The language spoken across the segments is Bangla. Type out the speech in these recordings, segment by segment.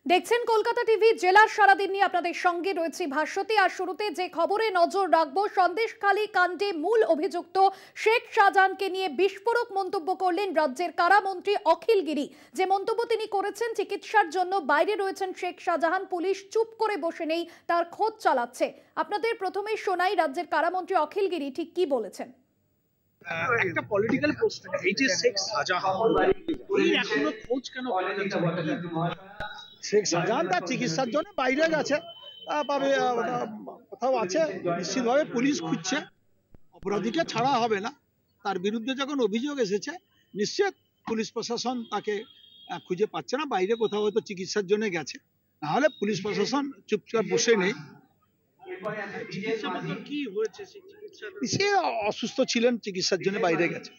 দেখছেন কলকাতা টিভি। জেলার সারাদিন নিয়ে আপনাদের সঙ্গে রয়েছে ভাস্বতী। আর শুরুতে যে খবরে নজর রাখবো, সন্দেশখালী কাণ্ডে মূল অভিযুক্ত শেখ শাহজাহানকে নিয়ে বিস্ফোরক মন্তব্য করলেন রাজ্যের কারামন্ত্রী অখিল গিরি। যে মন্তব্য তিনি করেছেন, চিকিৎসার জন্য বাইরে রয়েছেন শেখ শাহজাহান, পুলিশ চুপ করে বসে নেই, তার খোঁজ চালাচ্ছে। আপনাদের প্রথমেই শোনাই রাজ্যের কারামন্ত্রী অখিল গিরি ঠিক কি বলেছেন। একটা পলিটিক্যাল পোস্ট, এই যে শেখ শাহজাহান, এই এখনো খোঁজ কেন পাওয়া যাচ্ছে না? শেখ শাহজাহান তার চিকিৎসার জন্য বাইরে গেছে, পাবে কোথাও আছে, নিশ্চিতভাবে পুলিশ খুঁজছে। অপরাধীকে ছাড়া হবে না, তার বিরুদ্ধে যখন অভিযোগ এসেছে নিশ্চিত পুলিশ প্রশাসন তাকে খুঁজে পাচ্ছে না, বাইরে কোথাও হয়তো চিকিৎসার জন্য গেছে, নাহলে পুলিশ প্রশাসন চুপচাপ বসে নেই। কি হয়েছে? সে অসুস্থ ছিলেন, চিকিৎসার জন্য বাইরে গেছে।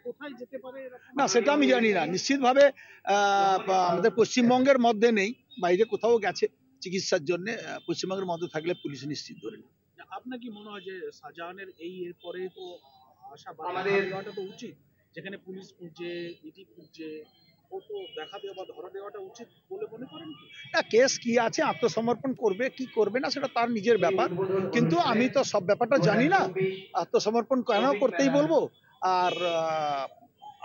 কোথায় যেতে পারে না, সেটা আমি জানি না। নিশ্চিতভাবে আমাদের পশ্চিমবঙ্গের মধ্যে নেই, বাইরে কোথাও গেছে চিকিৎসার জন্য। পশ্চিমবঙ্গের মধ্যে থাকলে পুলিশ নিশ্চিত ধরে নেবে। আপনার কি মনে হয় যে শাহজাহানের এর পরে তো আশা বাড়াটা তো উচিত, যেখানে পুলিশ খুঁজছে, ইডি খুঁজছে, ও তো দেখা দেওয়া বা ধরা দেওয়াটা উচিত বলে মনে করেন? না, কেস কি আছে, আত্মসমর্পণ করবে কি করবে না সেটা তার নিজের ব্যাপার, কিন্তু আমি তো সব ব্যাপারটা জানি না। আত্মসমর্পণ কেন করতেই বলবো, আর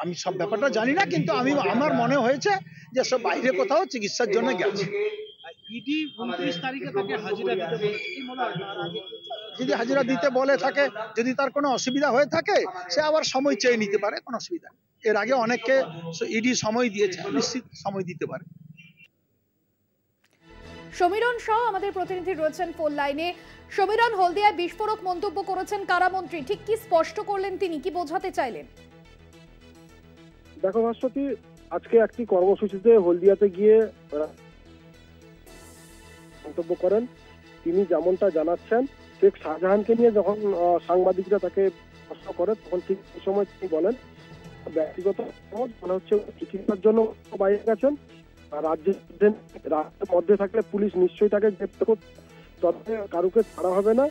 আমি সব ব্যাপারটা জানি না, কিন্তু আমার মনে হয়েছে যে সব বাইরে কোথাও চিকিৎসার জন্য গেছে। ইডি 29 তারিখে তাকে হাজিরা দিতে বলেছে, কি মনে হয়? যদি হাজিরা দিতে বলে থাকে, যদি তার কোনো অসুবিধা হয়ে থাকে, সে আবার সময় চেয়ে নিতে পারে, কোনো অসুবিধা নেই। এর আগে অনেককে ইডি সময় দিয়েছে, নিশ্চিত সময় দিতে পারে। সমীরণ শাহ আমাদের প্রতিনিধি রয়েছেন ফোন লাইনে। সমীরণ, হলদিয়ায় বিস্ফোরক মন্তব্য করেছেন কারামন্ত্রী, ঠিক কি স্পষ্ট করলেন তিনি, কি বোঝাতে চাইলেন? দেখো ভাস্বতী, আজকে একটি কর্মসূচিতে হলদিয়াতে গিয়ে মন্তব্য করেন। তিনি যেমনটা জানাচ্ছেন, শেখ শাহজাহানকে নিয়ে যখন সাংবাদিকরা তাকে প্রশ্ন করে, তখন ঠিক এই সময় তিনি বলেন ব্যক্তিগত মনে হচ্ছে চিকিৎসার জন্য বাইরে গেছেন, রাজ্যের মধ্যে থাকলে পুলিশ নিশ্চয়ই তাকে গ্রেপ্তার করবে, তবে কারুকে ছাড়া হবে না।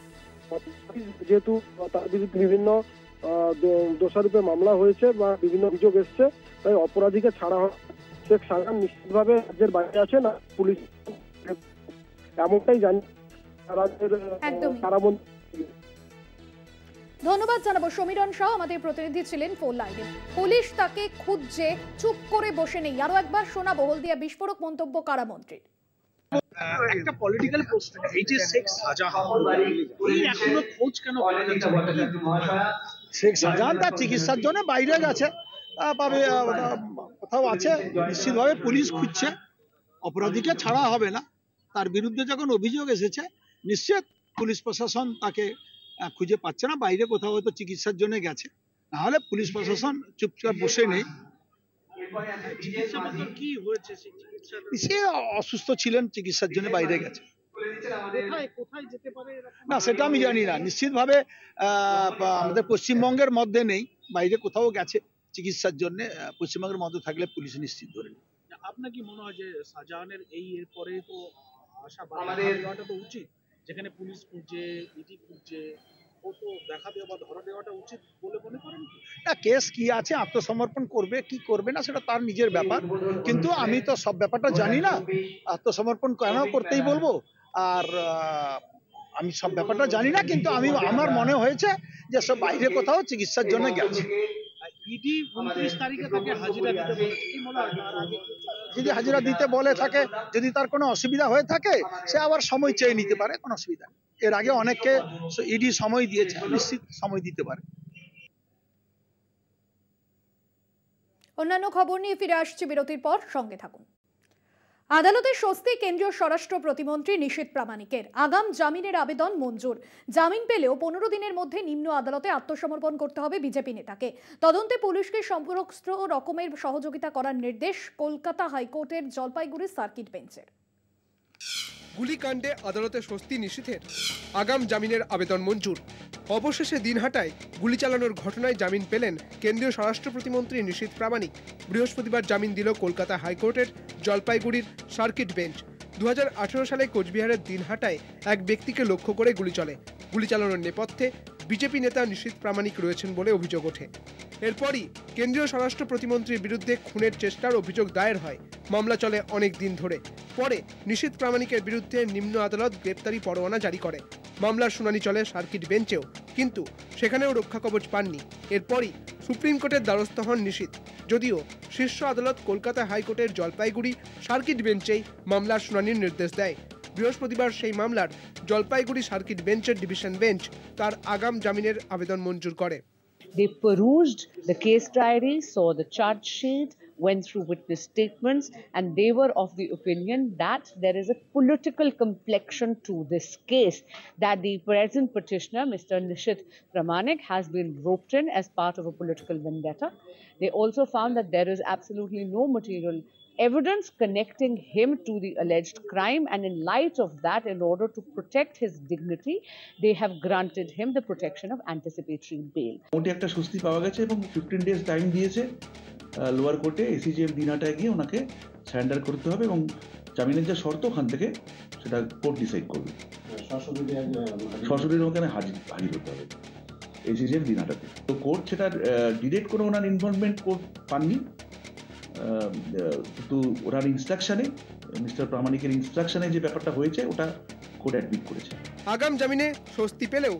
যেহেতু তার বিরুদ্ধে বিভিন্ন দোষারোপে মামলা হয়েছে বা বিভিন্ন অভিযোগ এসছে, তাই অপরাধীকে ছাড়া হবে। শেখ শাহজাহান নিশ্চিতভাবে রাজ্যের বাইরে আছেন, পুলিশ এমনটাই জানি রাজ্যের কারামন্ত্রী। ধন্যবাদ জানাবো সমীরণ শাহ, আমাদের প্রতিনিধি ছিলেন ফোন লাইনে। পুলিশ তাকে খুঁজছে, চুপ করে বসে নেই। আরো একবার শোনাবো হলদিয়া বিস্ফোরক মন্তব্য কারামন্ত্রীর। একটা পলিটিক্যাল পোস্ট, এই যে শেখ শাহজাহান, এই এখনো খোঁজ কেন পাওয়া যাচ্ছে না? শেখ শাহজাহান তার চিকিৎসার জন্য বাইরে গেছে, পাবে কোথাও আছে, নিশ্চিতভাবে পুলিশ খুঁজছে। অপরাধীকে ছাড়া হবে না, তার বিরুদ্ধে যখন অভিযোগ এসেছে নিশ্চিত পুলিশ প্রশাসন তাকে খুঁজে পাচ্ছে না, বাইরে কোথাও হয়তো চিকিৎসার জন্য গেছে, নাহলে পুলিশ প্রশাসন চুপচাপ বসে নেই। কি হয়েছে? সে অসুস্থ ছিলেন, চিকিৎসার জন্য বাইরে গেছে। কোথায় যেতে পারে? না, সেটা আমি জানি না। নিশ্চিতভাবে আমাদের পশ্চিমবঙ্গের মধ্যে নেই, বাইরে কোথাও গেছে চিকিৎসার জন্য। পশ্চিমবঙ্গের মধ্যে থাকলে পুলিশ নিশ্চিত ধরে নেবে। আপনার কি মনে হয় যে শাহজাহানের এর পরে তো আশা বাড়াটা তো উচিত, যেখানে পুলিশ খুঁজছে, ইডি খুঁজছে, ও তো দেখা দেওয়া বা ধরা দেওয়াটা উচিত বলে মনে করেন? না, কেস কি আছে, আত্মসমর্পণ করবে কি করবে না সেটা তার নিজের ব্যাপার, কিন্তু আমি তো সব ব্যাপারটা জানি না। আত্মসমর্পণ কেন করতেই বলবো, আর আমি সব ব্যাপারটা জানি না, কিন্তু আমার মনে হয়েছে যে সব বাইরে কোথাও চিকিৎসার জন্য গেছে। ইডি 29 তারিখে তাকে হাজিরা দিতে বলেছে, কি মনে হয়? যদি হাজিরা দিতে বলে থাকে, যদি তার কোনো অসুবিধা হয়ে থাকে, সে আবার সময় চেয়ে নিতে পারে, কোনো অসুবিধা নেই। এর আগে অনেককে ইডি সময় দিয়েছে, নিশ্চিত সময় দিতে পারে। অন্যান্য খবর নিয়ে ফিরে আসছি বিরতির পর, সঙ্গে থাকুন। আদালতে স্বস্তি কেন্দ্রীয় স্বরাষ্ট্র প্রতিমন্ত্রী নিশীথ প্রামাণিকের। আগাম জামিনের আবেদন মঞ্জুর। জামিন পেলেও 15 দিনের মধ্যে নিম্ন আদালতে আত্মসমর্পণ করতে হবে বিজেপি নেতাকে। তদন্তে পুলিশকে সমস্ত রকমের সহযোগিতা করার নির্দেশ কলকাতা হাইকোর্টের জলপাইগুড়ি সার্কিট বেঞ্চের। গুলিকাণ্ডে আদালতে স্বস্তি নিশীথের। আগাম জামিনের আবেদন মঞ্জুর। অবশেষে দিনহাটায় গুলি চালানোর ঘটনায় জামিন পেলেন কেন্দ্রীয় স্বরাষ্ট্র প্রতিমন্ত্রী নিশীথ প্রামাণিক। বৃহস্পতিবার জামিন দিল কলকাতা হাইকোর্টের জলপাইগুড়ির সার্কিট বেঞ্চ। 2018 সালে কোচবিহারের দিনহাটায় এক ব্যক্তিকে লক্ষ্য করে গুলি চলে। গুলি চালানোর নেপথ্যে বিজেপি নেতা নিশীথ প্রামাণিক রয়েছেন বলে অভিযোগ ওঠে। এরপরই কেন্দ্রীয় স্বরাষ্ট্র প্রতিমন্ত্রীর বিরুদ্ধে খুনের চেষ্টার অভিযোগ দায়ের হয়। মামলা চলে অনেক দিন ধরে। পরে নিশীথ প্রামাণিকের বিরুদ্ধে নিম্ন আদালত গ্রেপ্তারি পরোয়ানা জারি করে। মামলার শুনানি চলে সার্কিট বেঞ্চেও, কিন্তু সেখানেও রক্ষা কবচ পাননি। এরপরই সুপ্রিম কোর্টের দ্বারস্থ হন নিশীথ। যদিও শীর্ষ আদালত কলকাতা হাইকোর্টের জলপাইগুড়ি সার্কিট বেঞ্চেই মামলার শুনানির নির্দেশ দেয়। বৃহস্পতিবার সেই মামলার জলপাইগুড়ি সার্কিট বেঞ্চের ডিভিশন বেঞ্চ তার আগাম জামিনের আবেদন মঞ্জুর করে। They perused the case diary, saw the charge sheet, went through witness statements, and they were of the opinion that there is a political complexion to this case, that the present petitioner, Mr. Nishith Pramanik, has been roped in as part of a political vendetta. They also found that there is absolutely no material evidence connecting him to the alleged crime, and in light of that, in order to protect his dignity, they have granted him the protection of anticipatory bail. মোটামুটি একটা স্বস্তি পাওয়া গেছে এবং 15 ডেজ টাইম দিয়েছে লোয়ার কোর্টে এসিজিএম দিনহাটায় গিয়ে ওনাকে সারেন্ডার করতে হবে এবং জামিনের যে শর্ত ওখান থেকে সেটা কোর্ট ডিসাইড করবে। সরাসরি ওখানে হাজির হতে হবে এসিজিএম দিনহাটাতে। তো কোর্ট সেটা ডিরেক্ট কোনো ওনার ইনভলভমেন্ট কোর্ট পাননি, কিন্তু ওনার ইনস্ট্রাকশনে, মিস্টার প্রামাণিকের ইনস্ট্রাকশনে যে ব্যাপারটা হয়েছে ওটা কোর্ট অ্যাডমিট করেছে। আগাম জামিনে স্বস্তি পেলেও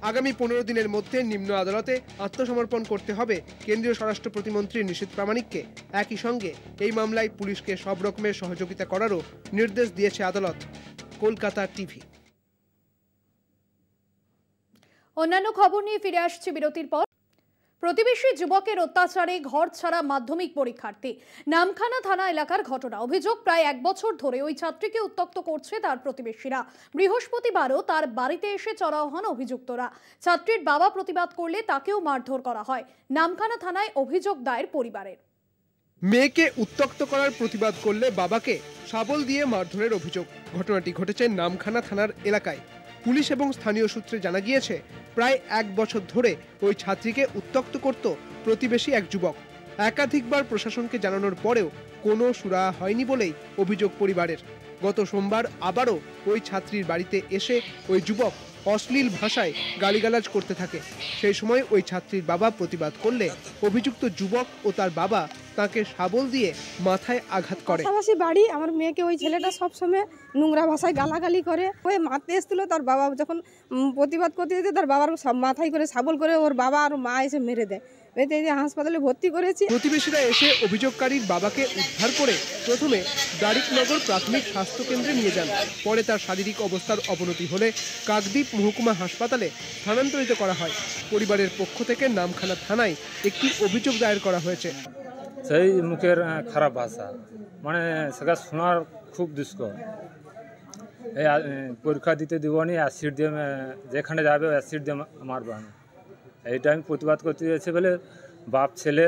আগামী 15 দিনের মধ্যে নিম্ন আদালতে আত্মসমর্পণ করতে হবে কেন্দ্রীয় স্বরাষ্ট্র প্রতিমন্ত্রী নিশীথ প্রামাণিককে। একই সঙ্গে এই মামলায় পুলিশকে সব রকমের সহযোগিতা করারও নির্দেশ দিয়েছে আদালত। কলকাতা টিভি। অন্যান্য খবর নিয়ে ফিরে আসছে বিরতির পর। প্রতিবেশী যুবকের অত্যাচারে ঘর ছাড়া মাধ্যমিক পরীক্ষার্থী। নামখানা থানা এলাকার ঘটনা। অভিযোগ, প্রায় 1 বছর ধরে ওই ছাত্রীকে উত্ত্যক্ত করছে তার প্রতিবেশীরা। বৃহস্পতিবারও তার বাড়িতে এসে চড়াও হন অভিযুক্তরা। ছাত্রীর বাবা প্রতিবাদ করলে তাকেও মারধর করা হয়। নামখানা থানায় অভিযোগ দায়ের পরিবারের। মেয়েকে উত্ত্যক্ত করার প্রতিবাদ করলে বাবাকে শাবল দিয়ে মারধরের অভিযোগ। ঘটনাটি ঘটেছে নামখানা থানার এলাকায়। পুলিশ এবং স্থানীয় সূত্রে জানা গিয়েছে, প্রায় 1 বছর ধরে ওই ছাত্রীকে উত্ত্যক্ত করত প্রতিবেশী এক যুবক। একাধিকবার প্রশাসনকে জানানোর পরেও কোনো সুরাহা হয়নি বলেই অভিযোগ পরিবারের। গত সোমবার আবারও ওই ছাত্রীর বাড়িতে এসে ওই যুবক অশ্লীল ভাষায় গালিগালাজ করতে থাকে। সেই সময় ওই ছাত্রীর বাবা প্রতিবাদ করলে অভিযুক্ত যুবক ও তার বাবা তাকে শাবল দিয়ে মাথায় আঘাত করে। পাশাপাশি বাড়ি, আমার মেয়েকে ওই ছেলেটা সবসময় নোংরা ভাষায় গালাগালি করে। ওই মারতে এসেছিল, তার বাবা যখন প্রতিবাদ করতে যেতে তার বাবার মাথায় করে শাবল করে ওর বাবা আর মা এসে মেরে দেয়। হাসপাতালে ভর্তি করেছি। প্রতিবেশীরা এসে অভিযোগকারীর বাবাকে উদ্ধার করে প্রথমে দারিকনগর প্রাথমিক স্বাস্থ্য কেন্দ্রে নিয়ে যান। পরে তার শারীরিক অবস্থার অবনতি হলে কাকদ্বীপ মহকুমা হাসপাতালে স্থানান্তরিত করা হয়। পরিবারের পক্ষ থেকে নামখানা থানায় একটি অভিযোগ দায়ের করা হয়েছে। সেই মুখের খারাপ ভাষা, মানে সেটা শোনার খুব দুষ্কর। এই পরীক্ষা দিতে দিবনি, অ্যাসিড দিয়ে যেখানে যাবে অ্যাসিড দিয়ে মারবো আমি। এইটা আমি প্রতিবাদ করতে গেছি বলে বাপ ছেলে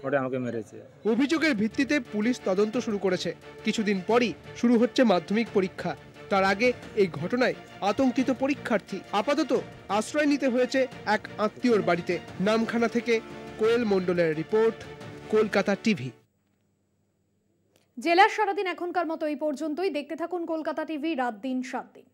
ওটা আমাকে মেরেছে। অভিযোগের ভিত্তিতে পুলিশ তদন্ত শুরু করেছে। কিছুদিন পরই শুরু হচ্ছে মাধ্যমিক পরীক্ষা। তার আগে এই ঘটনায় আতঙ্কিত পরীক্ষার্থী। আপাতত আশ্রয় নিতে হয়েছে এক আত্মীয়র বাড়িতে। নামখানা থেকে কোয়েল মণ্ডলের রিপোর্ট, কলকাতা টিভি। জেলার সারাদিন এখনকার মতো এই পর্যন্তই। দেখতে থাকুন কলকাতা টিভি, রাত দিন 7 দিন।